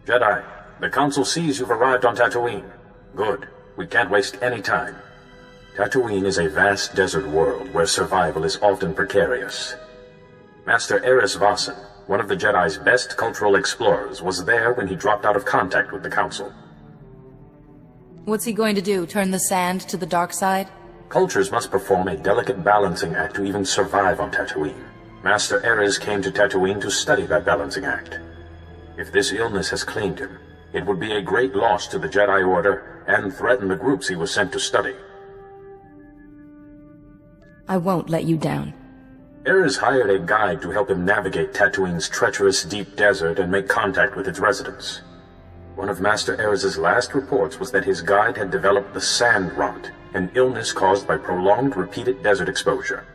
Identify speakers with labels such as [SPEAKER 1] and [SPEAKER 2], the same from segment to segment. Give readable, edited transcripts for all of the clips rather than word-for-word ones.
[SPEAKER 1] Jedi, the Council sees you've arrived on Tatooine. Good. We can't waste any time. Tatooine is a vast desert world where survival is often precarious. Master Eris Vossen, one of the Jedi's best cultural explorers, was there when he dropped out of contact with the Council.
[SPEAKER 2] What's he going to do, turn the sand to the dark side?
[SPEAKER 1] Cultures must perform a delicate balancing act to even survive on Tatooine. Master Eris came to Tatooine to study that balancing act. If this illness has claimed him, it would be a great loss to the Jedi Order and threaten the groups he was sent to study.
[SPEAKER 2] I won't let you down.
[SPEAKER 1] Eris hired a guide to help him navigate Tatooine's treacherous deep desert and make contact with its residents. One of Master Eris's last reports was that his guide had developed the sand rot, an illness caused by prolonged repeated desert exposure.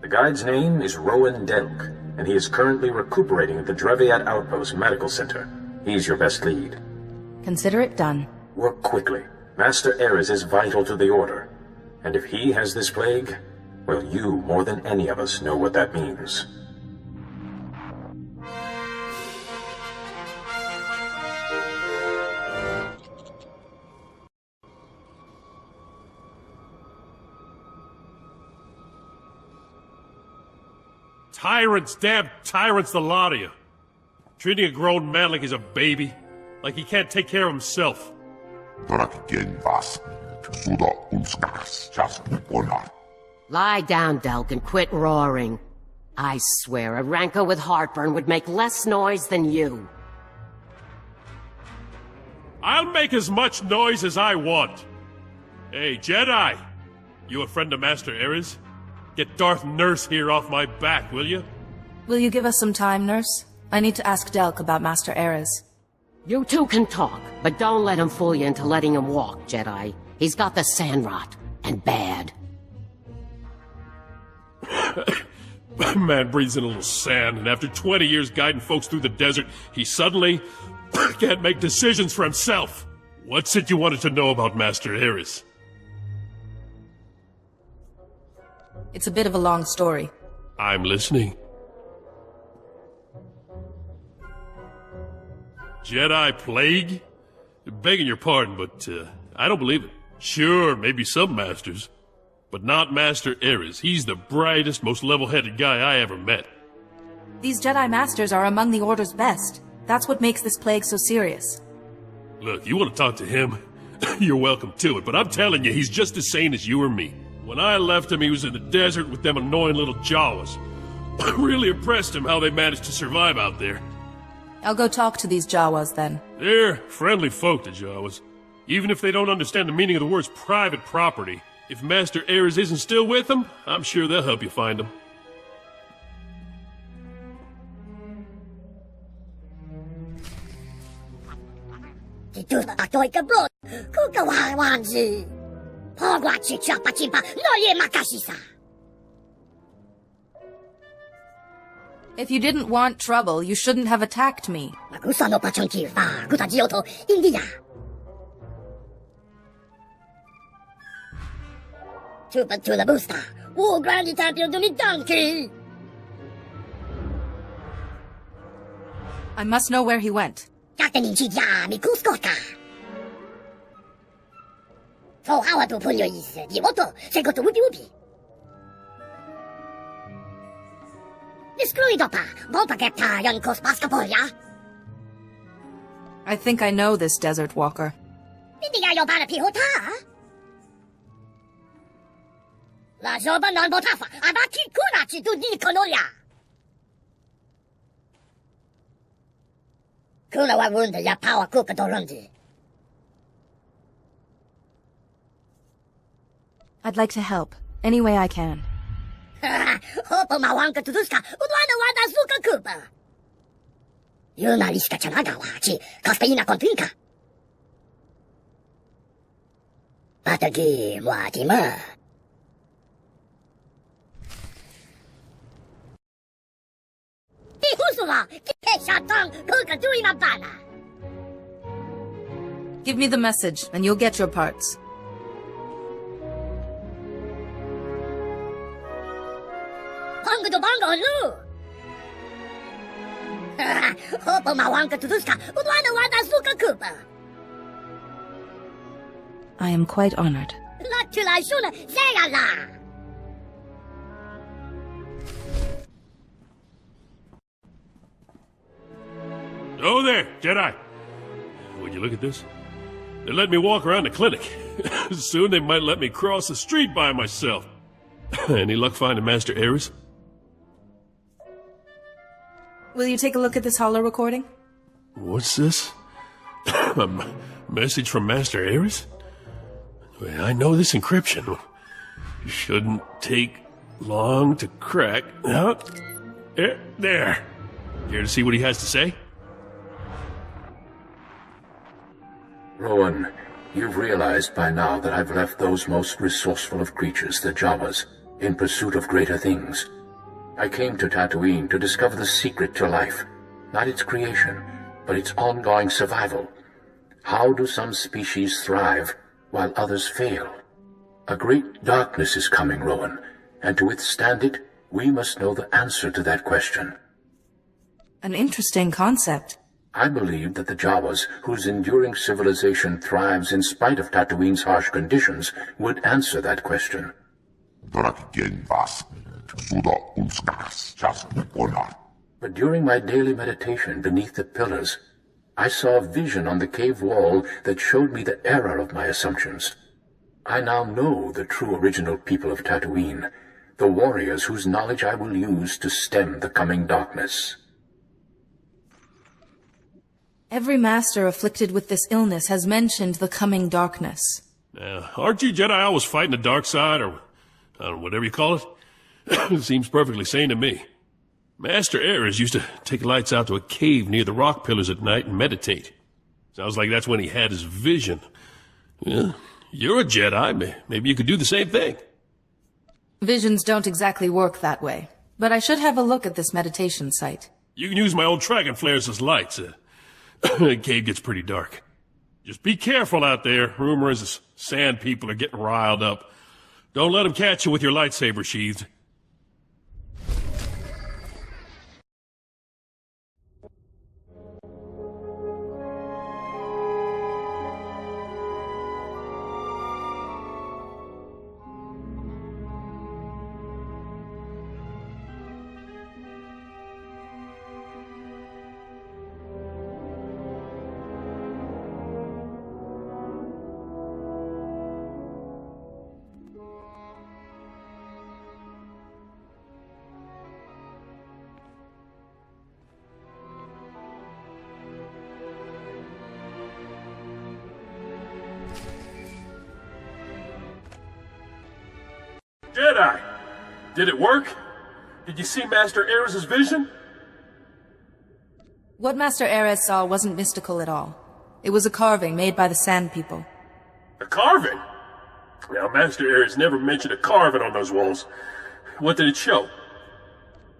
[SPEAKER 1] The guide's name is Rowan Delk, and he is currently recuperating at the Dreviat Outpost Medical Center. He's your best lead.
[SPEAKER 2] Consider it done.
[SPEAKER 1] Work quickly. Master Eris is vital to the Order, and if he has this plague, well, you, more than any of us, know what that means.
[SPEAKER 3] Tyrants, damn tyrants, the lot of you. Treating a grown man like he's a baby. Like he can't take care of himself.
[SPEAKER 4] Lie down, Delk, and quit roaring. I swear a rancor with heartburn would make less noise than you.
[SPEAKER 3] I'll make as much noise as I want. Hey, Jedi! You a friend of Master Eris? Get Darth Nurse here off my back, will you?
[SPEAKER 2] Will you give us some time, Nurse? I need to ask Delk about Master Eris.
[SPEAKER 4] You two can talk, but don't let him fool you into letting him walk, Jedi. He's got the sand rot, and bad.
[SPEAKER 3] Man breathes in a little sand, and after 20 years guiding folks through the desert, he suddenly can't make decisions for himself. What's it you wanted to know about Master Eris?
[SPEAKER 2] It's a bit of a long story.
[SPEAKER 3] I'm listening. Jedi plague? Begging your pardon, but I don't believe it. Sure, maybe some masters, but not Master Eris. He's the brightest, most level-headed guy I ever met.
[SPEAKER 2] These Jedi Masters are among the Order's best. That's what makes this plague so serious.
[SPEAKER 3] Look, you want to talk to him? You're welcome to it, but I'm telling you, he's just as sane as you or me. When I left him, he was in the desert with them annoying little Jawas. Really impressed him how they managed to survive out there.
[SPEAKER 2] I'll go talk to these Jawas, then.
[SPEAKER 3] They're friendly folk, the Jawas. Even if they don't understand the meaning of the words private property, if Master Eris isn't still with them, I'm sure they'll help you find him.
[SPEAKER 2] If you didn't want trouble, you shouldn't have attacked me. I must know where he went. I think I know this desert walker. I'd like to help, any way I can. Give me the message, and you'll get your parts.
[SPEAKER 5] Hopa mawanka tuduska, udwana wada suka kupa.
[SPEAKER 2] I am quite honored.
[SPEAKER 5] La chula shula, say la.
[SPEAKER 3] Oh there, Jedi. Would you look at this? They let me walk around the clinic. Soon they might let me cross the street by myself. Any luck finding Master Ares?
[SPEAKER 2] Will you take a look at this holo recording?
[SPEAKER 3] What's this? A message from Master Ares? I know this encryption. Shouldn't take long to crack. Oh, there. Care to see what he has to say?
[SPEAKER 1] Rowan, you've realized by now that I've left those most resourceful of creatures, the Jawas, in pursuit of greater things. I came to Tatooine to discover the secret to life, not its creation, but its ongoing survival. How do some species thrive while others fail? A great darkness is coming, Rowan, and to withstand it, we must know the answer to that question.
[SPEAKER 2] An interesting concept.
[SPEAKER 1] I believe that the Jawas, whose enduring civilization thrives in spite of Tatooine's harsh conditions, would answer that question. But during my daily meditation beneath the pillars, I saw a vision on the cave wall that showed me the error of my assumptions. I now know the true original people of Tatooine, the warriors whose knowledge I will use to stem the coming darkness.
[SPEAKER 2] Every master afflicted with this illness has mentioned the coming darkness.
[SPEAKER 3] Aren't you Jedi always fighting the dark side, or whatever you call it? It seems perfectly sane to me. Master Ares used to take lights out to a cave near the rock pillars at night and meditate. Sounds like that's when he had his vision. Well, you're a Jedi. Maybe you could do the same thing.
[SPEAKER 2] Visions don't exactly work that way, but I should have a look at this meditation site.
[SPEAKER 3] You can use my old dragon flares as lights. The cave gets pretty dark. Just be careful out there. Rumor is the sand people are getting riled up. Don't let them catch you with your lightsaber sheathed. Jedi! Did it work? Did you see Master Ares' vision?
[SPEAKER 2] What Master Ares saw wasn't mystical at all. It was a carving made by the Sand People.
[SPEAKER 3] A carving? Now, Master Ares never mentioned a carving on those walls. What did it show?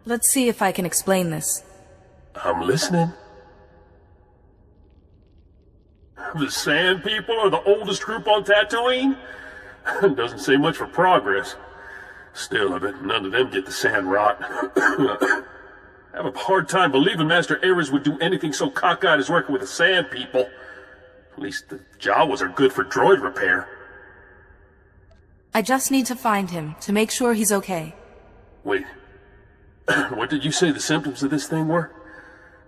[SPEAKER 2] Let's see if I can explain this.
[SPEAKER 3] I'm listening. The Sand People are the oldest group on Tatooine? Doesn't say much for progress. Still, I bet none of them get the sand rot. I have a hard time believing Master Ares would do anything so cockeyed as working with the Sand People. At least the Jawas are good for droid repair.
[SPEAKER 2] I just need to find him, to make sure he's okay.
[SPEAKER 3] Wait. What did you say the symptoms of this thing were?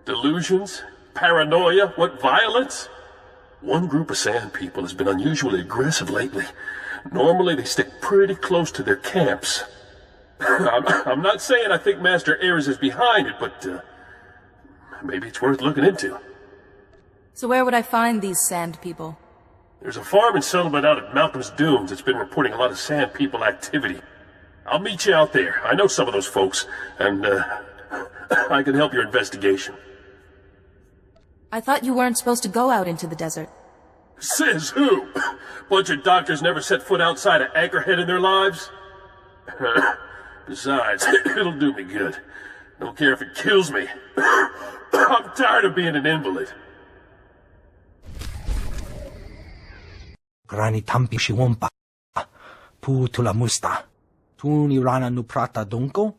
[SPEAKER 3] Delusions? Paranoia? What, violence? One group of Sand People has been unusually aggressive lately. Normally, they stick pretty close to their camps. I'm not saying I think Master Ares is behind it, but maybe it's worth looking into.
[SPEAKER 2] So where would I find these Sand People?
[SPEAKER 3] There's a farming settlement out at Malcolm's Dunes that's been reporting a lot of Sand People activity. I'll meet you out there. I know some of those folks, and I can help your investigation.
[SPEAKER 2] I thought you weren't supposed to go out into the desert.
[SPEAKER 3] Says who? Bunch of doctors never set foot outside of Anchorhead in their lives? Besides, it'll do me good. Don't care if it kills me. I'm tired of being an invalid.
[SPEAKER 6] Grani tampi shiwompa. Putula musta. Tuni rana nuprata donko?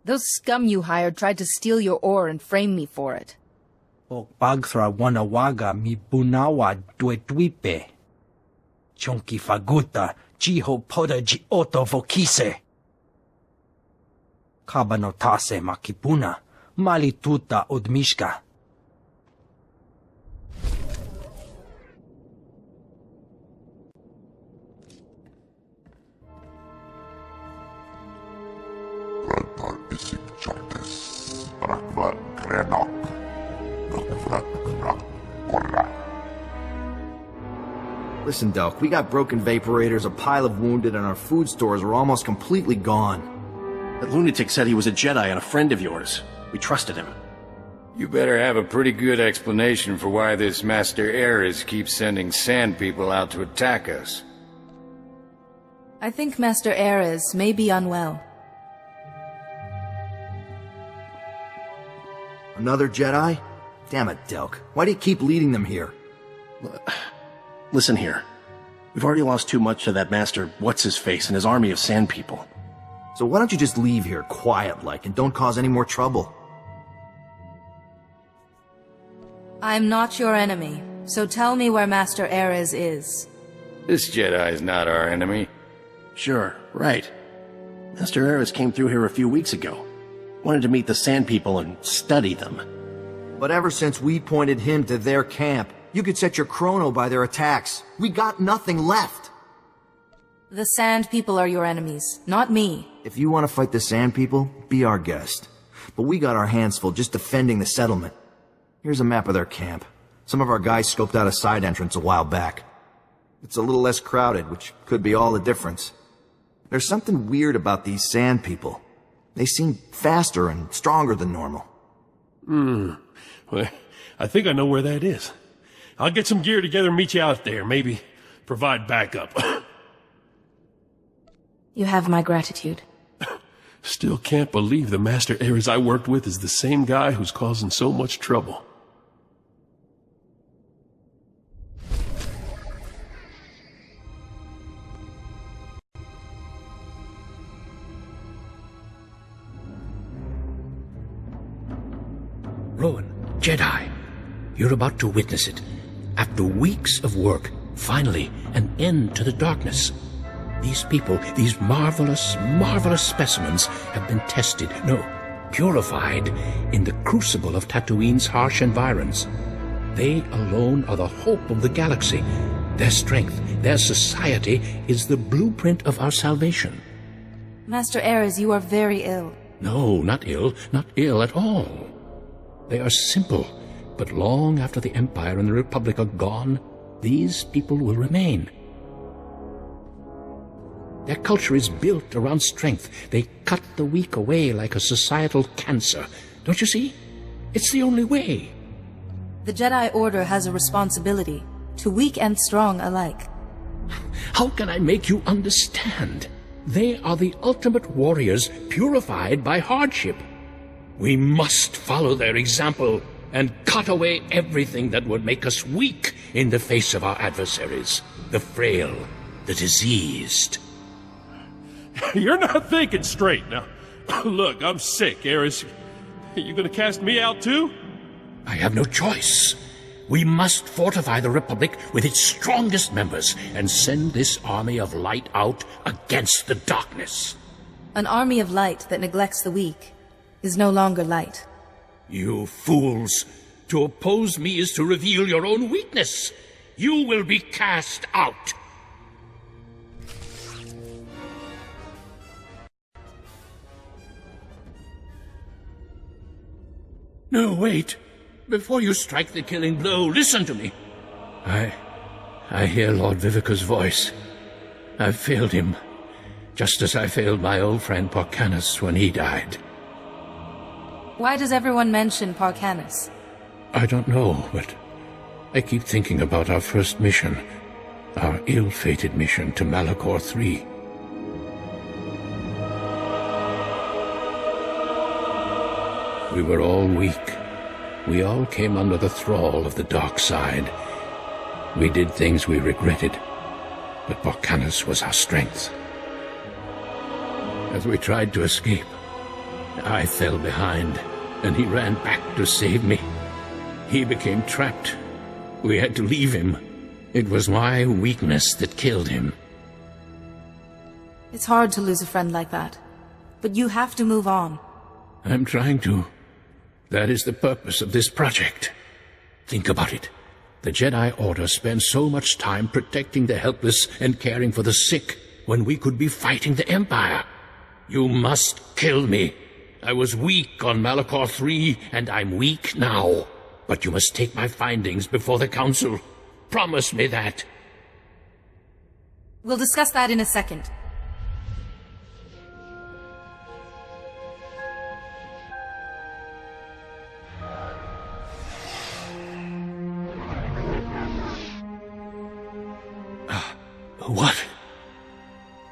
[SPEAKER 2] Those scum you hired tried to steal your ore and frame me for it.
[SPEAKER 6] O pagthra wanawaga mi bunawa duetwipe. Chonki faguta jiho poda ji oto vokise. Kabanotase makipuna malituta odmishka.
[SPEAKER 7] Listen, Delk, we got broken vaporators, a pile of wounded, and our food stores are almost completely gone.
[SPEAKER 8] That lunatic said he was a Jedi and a friend of yours. We trusted him.
[SPEAKER 9] You better have a pretty good explanation for why this Master Ares keeps sending sand people out to attack us.
[SPEAKER 2] I think Master Ares may be unwell.
[SPEAKER 7] Another Jedi? Damn it, Delk. Why do you keep leading them here?
[SPEAKER 8] Listen here. We've already lost too much to that Master What's-His-Face and his army of sand people.
[SPEAKER 7] So why don't you just leave here quiet-like and don't cause any more trouble?
[SPEAKER 2] I'm not your enemy, so tell me where Master Ares is.
[SPEAKER 9] This Jedi's not our enemy.
[SPEAKER 8] Sure, right. Master Ares came through here a few weeks ago. Wanted to meet the sand people and study them.
[SPEAKER 7] But ever since we pointed him to their camp, you could set your chrono by their attacks. We got nothing left.
[SPEAKER 2] The Sand People are your enemies, not me.
[SPEAKER 7] If you want to fight the Sand People, be our guest. But we got our hands full just defending the settlement. Here's a map of their camp. Some of our guys scoped out a side entrance a while back. It's a little less crowded, which could be all the difference. There's something weird about these Sand People. They seem faster and stronger than normal.
[SPEAKER 3] Well, I think I know where that is. I'll get some gear together and meet you out there. Maybe provide backup.
[SPEAKER 2] You have my gratitude.
[SPEAKER 3] Still can't believe the Master Ares I worked with is the same guy who's causing so much trouble.
[SPEAKER 10] Rowan, Jedi, you're about to witness it. After weeks of work, finally, an end to the darkness. These people, these marvelous, marvelous specimens have been tested, no, purified in the crucible of Tatooine's harsh environs. They alone are the hope of the galaxy. Their strength, their society is the blueprint of our salvation.
[SPEAKER 2] Master Ares, you are very ill.
[SPEAKER 10] No, not ill at all. They are simple, but long after the Empire and the Republic are gone, these people will remain. Their culture is built around strength. They cut the weak away like a societal cancer. Don't you see? It's the only way.
[SPEAKER 2] The Jedi Order has a responsibility, to weak and strong alike.
[SPEAKER 10] How can I make you understand? They are the ultimate warriors purified by hardship. We must follow their example and cut away everything that would make us weak in the face of our adversaries. The frail, the diseased.
[SPEAKER 3] You're not thinking straight. Now, look, I'm sick, Ares. You gonna cast me out too?
[SPEAKER 10] I have no choice. We must fortify the Republic with its strongest members and send this army of light out against the darkness.
[SPEAKER 2] An army of light that neglects the weak is no longer light.
[SPEAKER 10] You fools! To oppose me is to reveal your own weakness. You will be cast out. No, wait. Before you strike the killing blow, listen to me. I hear Lord Vivica's voice. I've failed him, just as I failed my old friend Porcanus when he died.
[SPEAKER 2] Why does everyone mention Porcanus?
[SPEAKER 10] I don't know, but I keep thinking about our first mission, our ill-fated mission to Malachor III. We were all weak. We all came under the thrall of the dark side. We did things we regretted, but Porcanus was our strength. As we tried to escape, I fell behind, and he ran back to save me. He became trapped. We had to leave him. It was my weakness that killed him.
[SPEAKER 2] It's hard to lose a friend like that, but you have to move on.
[SPEAKER 10] I'm trying to. That is the purpose of this project. Think about it. The Jedi Order spends so much time protecting the helpless and caring for the sick when we could be fighting the Empire. You must kill me. I was weak on Malachor III, and I'm weak now. But you must take my findings before the Council. Promise me that.
[SPEAKER 2] We'll discuss that in a second.
[SPEAKER 10] What?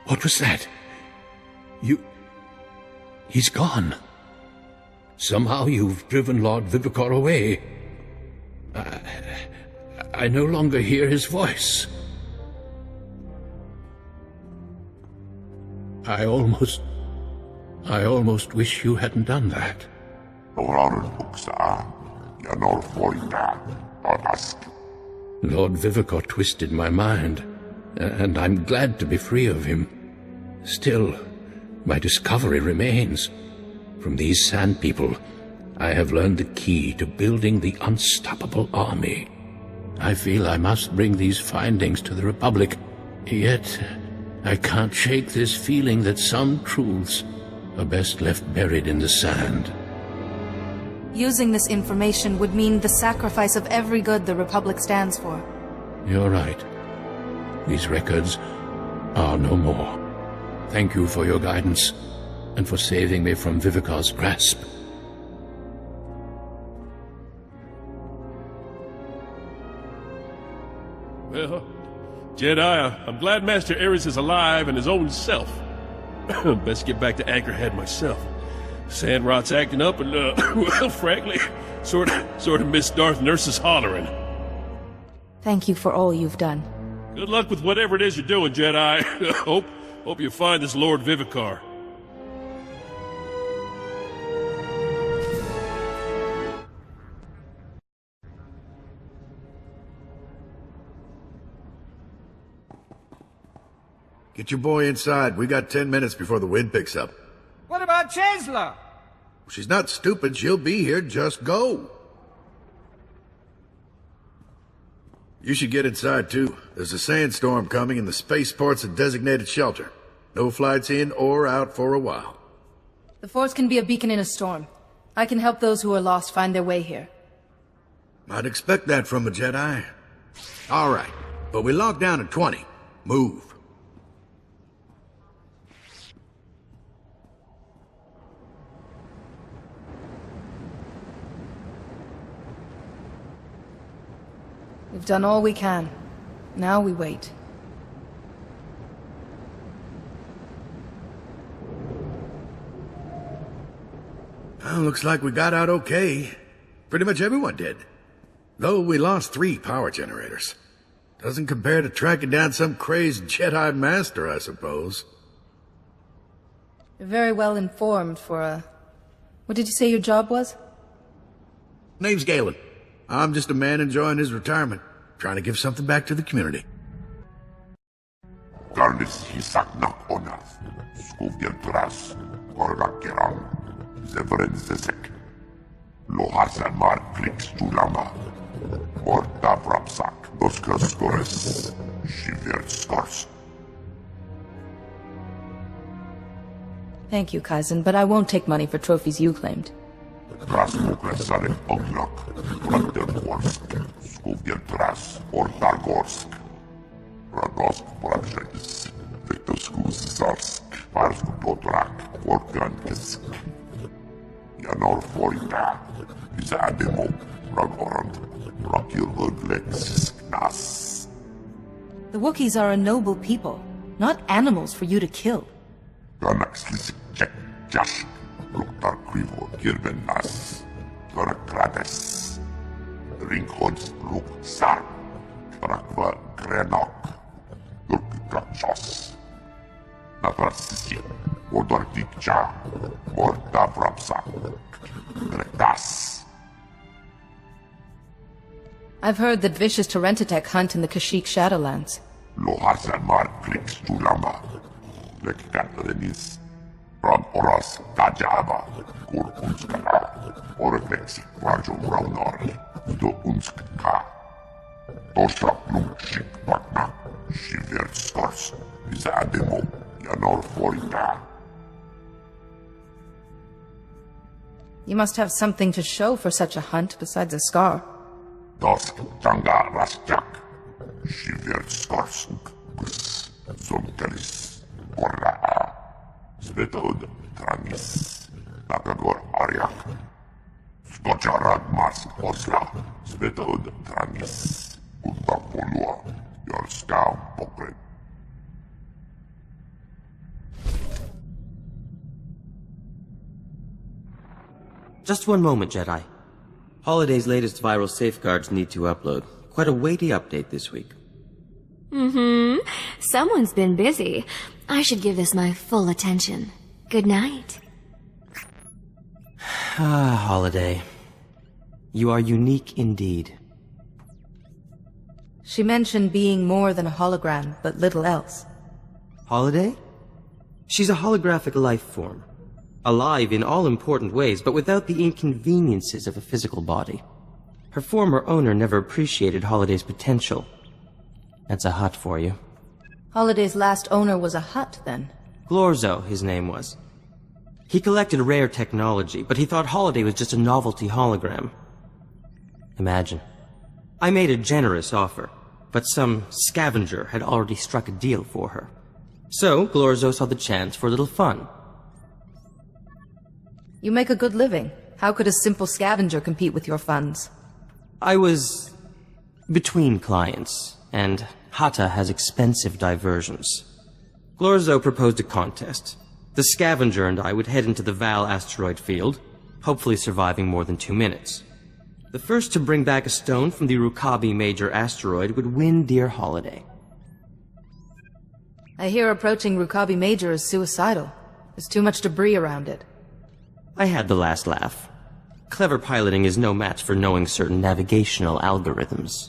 [SPEAKER 10] What was that? He's gone. Somehow you've driven Lord Vivicor away. I no longer hear his voice. I almost wish you hadn't done that. Lord Vivicor twisted my mind, and I'm glad to be free of him. Still, my discovery remains. From these Sand People, I have learned the key to building the unstoppable army. I feel I must bring these findings to the Republic, yet I can't shake this feeling that some truths are best left buried in the sand.
[SPEAKER 2] Using this information would mean the sacrifice of every good the Republic stands for.
[SPEAKER 10] You're right. These records are no more. Thank you for your guidance, and for saving me from Vivicor's grasp.
[SPEAKER 3] Well, Jedi, I'm glad Master Ares is alive and his own self. Best get back to Anchorhead myself. Sandrot's acting up and, well, frankly, sort of miss Darth Nurse's hollering.
[SPEAKER 2] Thank you for all you've done.
[SPEAKER 3] Good luck with whatever it is you're doing, Jedi. Hope you find this Lord Vivicor.
[SPEAKER 11] Get your boy inside. We got 10 minutes before the wind picks up.
[SPEAKER 6] What about Chancellor?
[SPEAKER 11] She's not stupid. She'll be here. Just go. You should get inside, too. There's a sandstorm coming and the spaceport's a designated shelter. No flights in or out for a while.
[SPEAKER 2] The Force can be a beacon in a storm. I can help those who are lost find their way here.
[SPEAKER 11] I'd expect that from a Jedi. All right, but we lock down at 20. Move.
[SPEAKER 2] We've done all we can. Now we wait.
[SPEAKER 11] Well, looks like we got out okay. Pretty much everyone did. Though we lost 3 power generators. Doesn't compare to tracking down some crazed Jedi Master, I suppose.
[SPEAKER 2] You're very well informed for a... What did you say your job was?
[SPEAKER 11] Name's Galen. I'm just a man enjoying his retirement, trying to give something back to the community.
[SPEAKER 2] Thank you, Kaizen, but I won't take money for trophies you claimed. The Wookiees are a noble people, not animals for you to kill.
[SPEAKER 12] Podortikcha, Morta Vrapsa, Gretas.
[SPEAKER 2] I've heard that vicious Torrentitek hunt in the Kashyyyk Shadowlands.
[SPEAKER 12] Lohasamar Klix Tulama, Lekkat Renis, Ron Oras Tajaba, Kur Unskara, Oreflex Rajo Raunor, Do Unskka, Tosha Plumchik Pakna, Shiver Stars, Izademo, Yanor Forita.
[SPEAKER 2] You must have something to show for such a hunt besides a scar.
[SPEAKER 12] Dosk Tanga Rasjak, Shiver Stars, Zonkelis, Korra, Svetod Tranis, Nakagor Aryak, Skocharad Mars Osla, Svetod Tranis, Utapolua, Yorska Pokret.
[SPEAKER 13] Just one moment, Jedi. Holiday's latest viral safeguards need to upload. Quite a weighty update this week.
[SPEAKER 14] Someone's been busy. I should give this my full attention. Good night.
[SPEAKER 13] Ah, Holiday. You are unique indeed.
[SPEAKER 2] She mentioned being more than a hologram, but little else.
[SPEAKER 13] Holiday? She's a holographic life form. Alive in all important ways, but without the inconveniences of a physical body. Her former owner never appreciated Holiday's potential. That's a hut for you.
[SPEAKER 2] Holiday's last owner was a hut, then?
[SPEAKER 13] Glorzo, his name was. He collected rare technology, but he thought Holiday was just a novelty hologram. Imagine. I made a generous offer, but some scavenger had already struck a deal for her. So, Glorzo saw the chance for a little fun.
[SPEAKER 2] You make a good living. How could a simple scavenger compete with your funds?
[SPEAKER 13] I was between clients, and Hata has expensive diversions. Glorzo proposed a contest. The scavenger and I would head into the Val asteroid field, hopefully surviving more than 2 minutes. The first to bring back a stone from the Rukabi major asteroid would win dear Holiday.
[SPEAKER 2] I hear approaching Rukabi Major is suicidal. There's too much debris around it.
[SPEAKER 13] I had the last laugh. Clever piloting is no match for knowing certain navigational algorithms.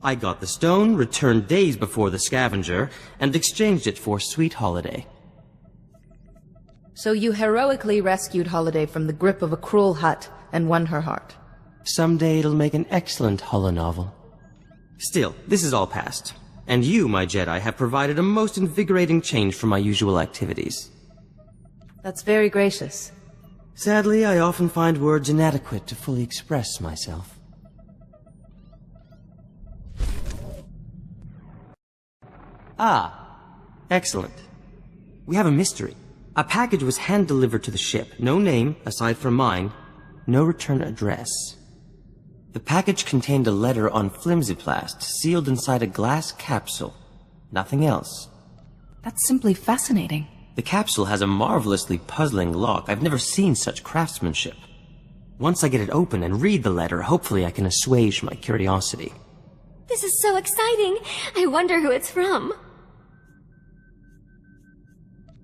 [SPEAKER 13] I got the stone, returned days before the scavenger, and exchanged it for Sweet Holiday.
[SPEAKER 2] So you heroically rescued Holiday from the grip of a cruel hut and won her heart.
[SPEAKER 13] Someday it'll make an excellent holonovel. Still, this is all past. And you, my Jedi, have provided a most invigorating change from my usual activities.
[SPEAKER 2] That's very gracious.
[SPEAKER 13] Sadly, I often find words inadequate to fully express myself. Ah, excellent. We have a mystery. A package was hand-delivered to the ship. No name, aside from mine. No return address. The package contained a letter on flimsiplast, sealed inside a glass capsule. Nothing else.
[SPEAKER 2] That's simply fascinating.
[SPEAKER 13] The capsule has a marvelously puzzling lock. I've never seen such craftsmanship. Once I get it open and read the letter, hopefully I can assuage my curiosity.
[SPEAKER 14] This is so exciting. I wonder who it's from.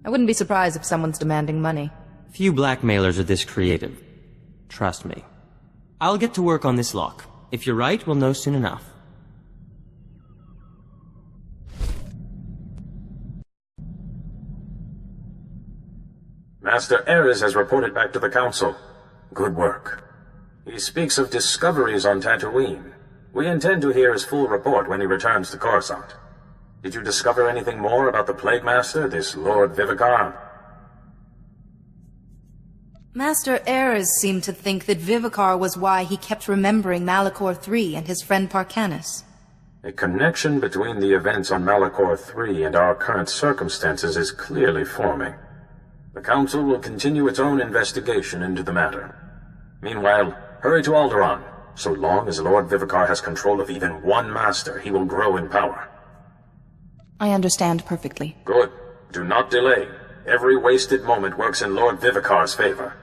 [SPEAKER 2] I wouldn't be surprised if someone's demanding money.
[SPEAKER 13] Few blackmailers are this creative. Trust me. I'll get to work on this lock. If you're right, we'll know soon enough.
[SPEAKER 1] Master Ares has reported back to the Council. Good work. He speaks of discoveries on Tatooine. We intend to hear his full report when he returns to Coruscant. Did you discover anything more about the Plague Master, this Lord Vivicar?
[SPEAKER 2] Master Ares seemed to think that Vivicar was why he kept remembering Malachor III and his friend Parcanis.
[SPEAKER 1] A connection between the events on Malachor III and our current circumstances is clearly forming. The Council will continue its own investigation into the matter. Meanwhile, hurry to Alderaan. So long as Lord Vivicar has control of even one master, he will grow in power.
[SPEAKER 2] I understand perfectly.
[SPEAKER 1] Good. Do not delay. Every wasted moment works in Lord Vivicar's favor.